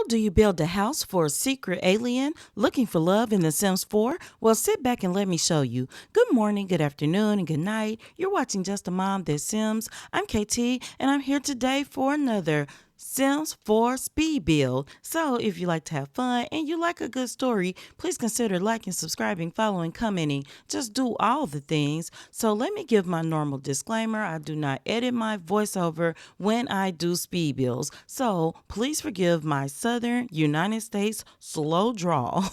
Do you build a house for a secret alien looking for love in The Sims 4? Well, sit back and let me show you. Good morning, good afternoon, and good night. You're watching Just a Mom That Sims. I'm KT, and I'm here today for another Sims 4 speed build. So, if you like to have fun and you like a good story, please consider liking, subscribing, following, commenting. Just do all the things. So, let me give my normal disclaimer. I do not edit my voiceover when I do speed builds. So, please forgive my Southern United States slow drawl.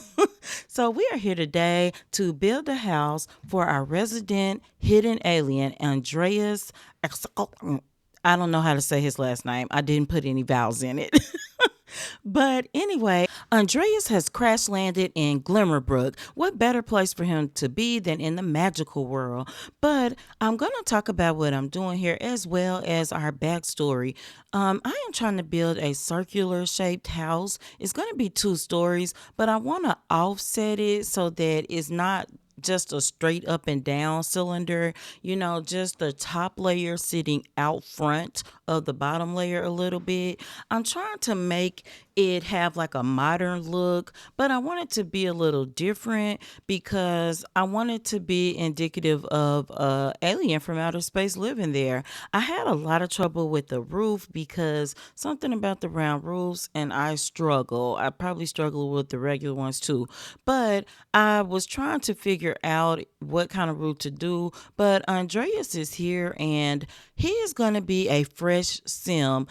So, we are here today to build a house for our resident hidden alien, Andreas. I don't know how to say his last name. I didn't put any vowels in it. But anyway, Andreas has crash landed in Glimmerbrook. What better place for him to be than in the magical world? But I'm going to talk about what I'm doing here as well as our backstory. I am trying to build a circular shaped house. It's going to be 2 stories, but I want to offset it so that it's not just a straight up and down cylinder, just the top layer sitting out front of the bottom layer a little bit. I'm trying to make it have like a modern look, but I want it to be a little different because I want it to be indicative of a alien from outer space living there. I had a lot of trouble with the roof because something about the round roofs and I struggle. I probably struggle with the regular ones too. But I was trying to figure out what kind of roof to do, but Andreas is here and he is going to be a fresh sim.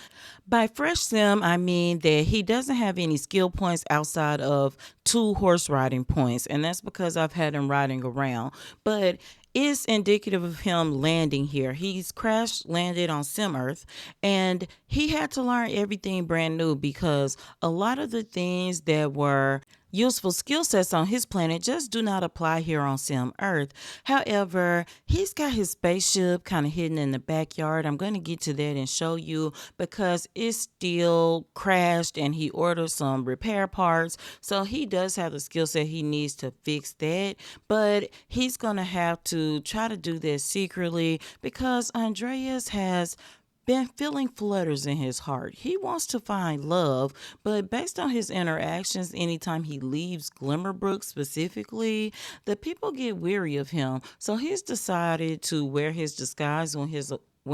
By fresh sim, I mean that he doesn't have any skill points outside of 2 horse riding points, and that's because I've had him riding around. But it's indicative of him landing here. He's crash landed on Sim Earth and he had to learn everything brand new because a lot of the things that were useful skill sets on his planet just do not apply here on Sim Earth. However, he's got his spaceship kind of hidden in the backyard. I'm going to get to that and show you because it's still crashed and he ordered some repair parts. So he does have the skill set he needs to fix that, but he's going to have to try to do this secretly because Andreas has been feeling flutters in his heart. He wants to find love, but based on his interactions, anytime he leaves Glimmerbrook specifically, the people get weary of him. So he's decided to wear his disguise when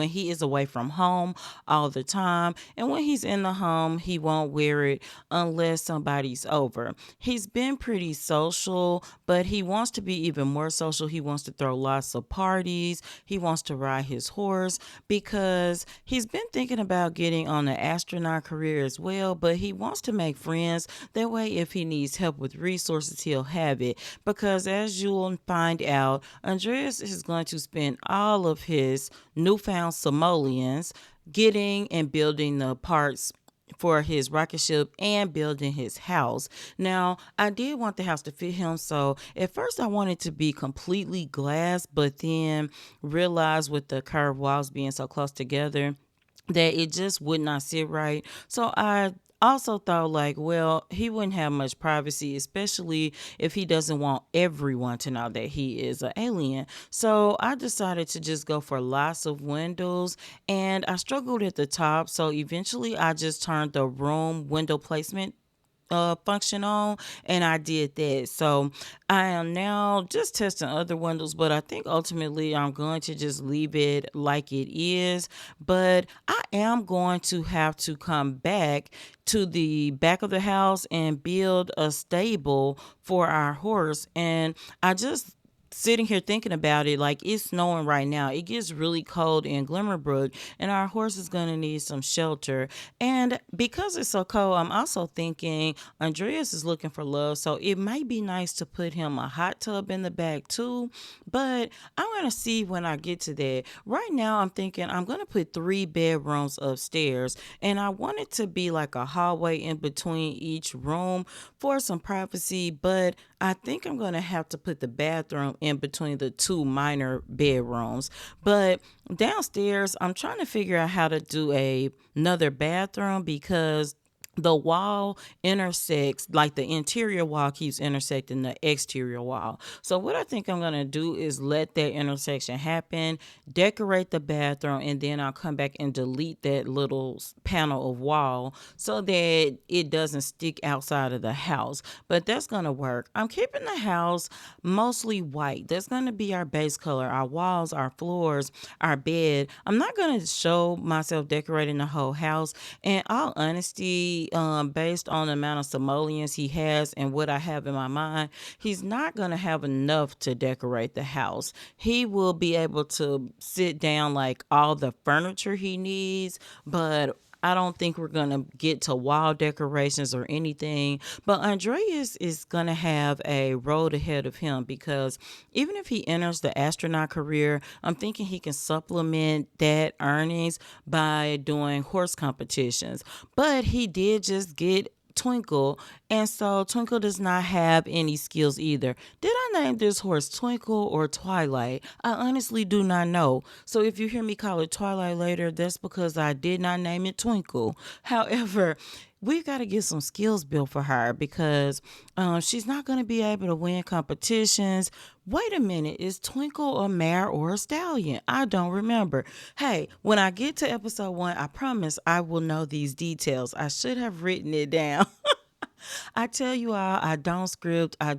he is away from home all the time. And when he's in the home, he won't wear it unless somebody's over. He's been pretty social, but he wants to be even more social. He wants to throw lots of parties. He wants to ride his horse because he's been thinking about getting on an astronaut career as well, but he wants to make friends. That way, if he needs help with resources, he'll have it. Because as you'll find out, Andreas is going to spend all of his newfound simoleons getting and building the parts for his rocket ship and building his house. Now, I did want the house to fit him, so at first I wanted to be completely glass, but then realized with the curved walls being so close together that it just would not sit right. So I also thought like, well, he wouldn't have much privacy, especially if he doesn't want everyone to know that he is an alien. So I decided to just go for lots of windows and I struggled at the top. So eventually I just turned the room window placement function on and I did that. So I am now just testing other windows, but I think ultimately I'm going to just leave it like it is. But I am going to have to come back to the back of the house and build a stable for our horse. And I just sitting here thinking about it, like it's snowing right now. It gets really cold in Glimmerbrook, and our horse is going to need some shelter. And because it's so cold, I'm also thinking Andreas is looking for love, so it might be nice to put him a hot tub in the back too. But I'm going to see when I get to that. Right now, I'm thinking I'm going to put 3 bedrooms upstairs, and I want it to be like a hallway in between each room for some privacy, but I think I'm going to have to put the bathroom in between the 2 minor bedrooms. But downstairs, I'm trying to figure out how to do another bathroom because the wall intersects, like the interior wall keeps intersecting the exterior wall. So what I think I'm going to do is let that intersection happen, decorate the bathroom, and then I'll come back and delete that little panel of wall so that it doesn't stick outside of the house. But that's going to work. I'm keeping the house mostly white. That's going to be our base color, our walls, our floors, our bed. I'm not going to show myself decorating the whole house. In all honesty, based on the amount of simoleons he has and what I have in my mind, he's not going to have enough to decorate the house. He will be able to sit down like all the furniture he needs, but I don't think we're gonna get to wall decorations or anything. But Andreas is gonna have a road ahead of him because even if he enters the astronaut career, I'm thinking he can supplement that earnings by doing horse competitions. But he did just get Twinkle, and so Twinkle does not have any skills either. Did I name this horse Twinkle or Twilight? I honestly do not know. So if you hear me call it Twilight later, that's because I did not name it Twinkle. However, we've got to get some skills built for her because she's not going to be able to win competitions. Wait a minute, is Twinkle a mare or a stallion? I don't remember. Hey, when I get to episode 1, I promise I will know these details. I should have written it down. I tell you all, I don't script. I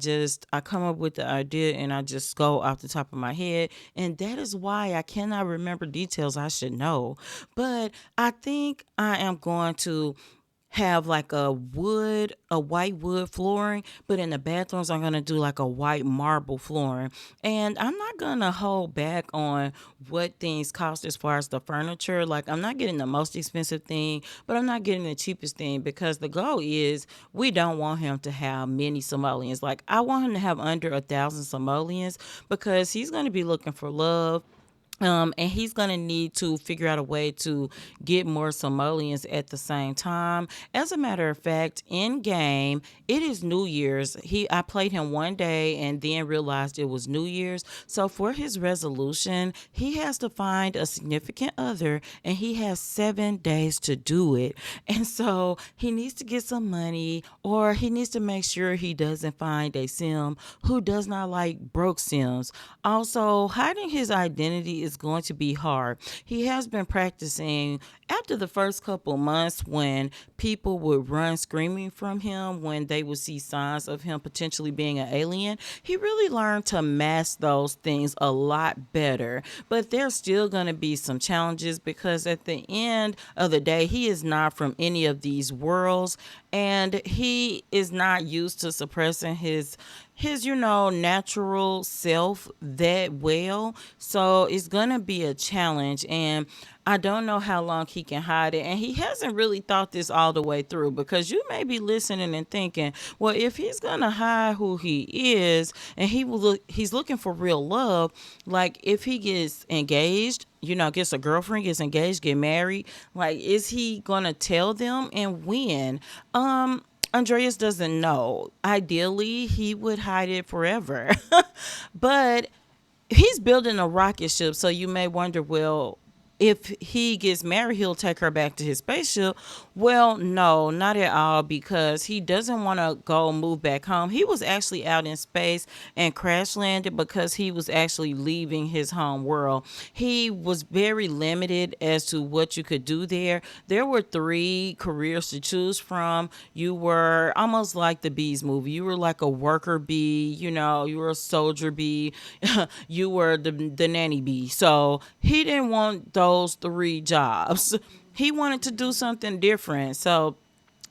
come up with the idea and I just go off the top of my head. And that is why I cannot remember details I should know. But I think I am going to have like a white wood flooring, but in the bathrooms I'm gonna do like a white marble flooring. And I'm not gonna hold back on what things cost as far as the furniture. Like I'm not getting the most expensive thing, but I'm not getting the cheapest thing because the goal is we don't want him to have many simoleons. Like I want him to have under 1,000 simoleons because he's gonna be looking for love, and he's gonna need to figure out a way to get more simoleons at the same time. As a matter of fact, in game, it is New Year's. I played him one day and then realized it was New Year's. So for his resolution, he has to find a significant other, and he has 7 days to do it. And so he needs to get some money, or he needs to make sure he doesn't find a sim who does not like broke sims. Also, hiding his identity is going to be hard. He has been practicing after the first couple months when people would run screaming from him when they would see signs of him potentially being an alien. He really learned to mask those things a lot better. But there's still going to be some challenges because at the end of the day, he is not from any of these worlds, and he is not used to suppressing his natural self that well. So it's gonna be a challenge, and I don't know how long he can hide it. And he hasn't really thought this all the way through because you may be listening and thinking, well, if he's gonna hide who he is and he's looking for real love, like if he gets engaged, gets a girlfriend, gets engaged, get married, like is he gonna tell them and when? Andreas doesn't know. Ideally, he would hide it forever. But he's building a rocket ship, so you may wonder, well, if he gets married, he'll take her back to his spaceship. Well, no, not at all, because he doesn't want to go move back home. He was actually out in space and crash landed because he was actually leaving his home world. He was very limited as to what you could do there. There were 3 careers to choose from. You were almost like the Bees movie. You were like a worker bee, you were a soldier bee, you were the nanny bee. So he didn't want those 3 jobs. He wanted to do something different.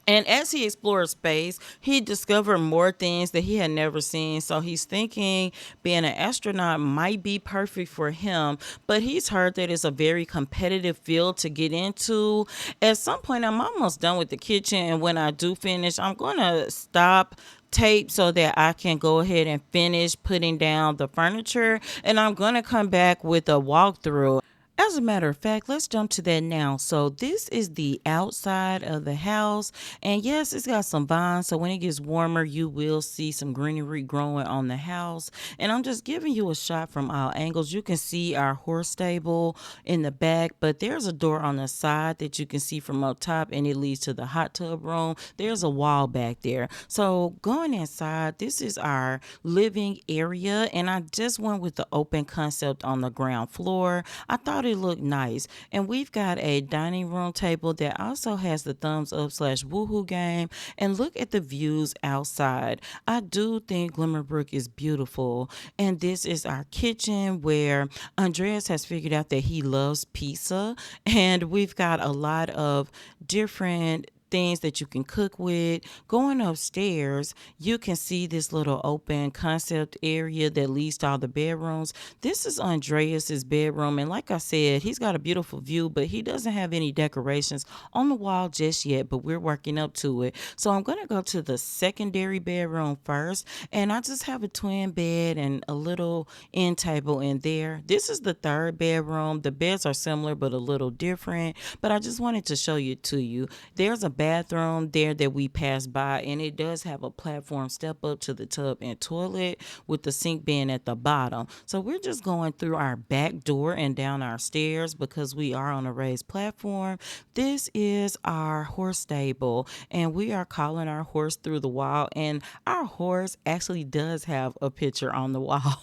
And as he explored space, he discovered more things that he had never seen. So he's thinking being an astronaut might be perfect for him, but he's heard that it's a very competitive field to get into. At some point, I'm almost done with the kitchen, and when I do finish, I'm going to stop tape so that I can go ahead and finish putting down the furniture, and I'm going to come back with a walkthrough. As a matter of fact, let's jump to that now. So this is the outside of the house. And yes, it's got some vines. So when it gets warmer, you will see some greenery growing on the house. And I'm just giving you a shot from all angles. You can see our horse stable in the back, but there's a door on the side that you can see from up top, and it leads to the hot tub room. There's a wall back there. So going inside, this is our living area, and I just went with the open concept on the ground floor. I thought it looked nice. And we've got a dining room table that also has the thumbs up slash woohoo game. And look at the views outside. I do think Glimmerbrook is beautiful. And this is our kitchen where Andreas has figured out that he loves pizza. And we've got a lot of different things that you can cook with. Going upstairs, you can see this little open concept area that leads to all the bedrooms. This is Andreas's bedroom, and like I said, he's got a beautiful view, but he doesn't have any decorations on the wall just yet, but we're working up to it. So I'm going to go to the secondary bedroom first, and I just have a twin bed and a little end table in there. This is the third bedroom. The beds are similar but a little different, but I just wanted to show you to you. There's a bathroom there that we passed by, and it does have a platform step up to the tub and toilet with the sink being at the bottom. So we're just going through our back door and down our stairs because we are on a raised platform. This is our horse stable, and we are calling our horse through the wall, and our horse actually does have a picture on the wall.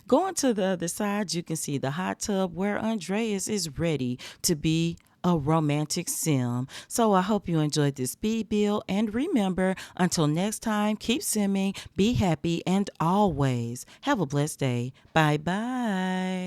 Going to the other side, you can see the hot tub where Andreas is ready to be a romantic sim. So I hope you enjoyed this speed build, and remember, until next time, keep simming, be happy, and always have a blessed day. Bye bye.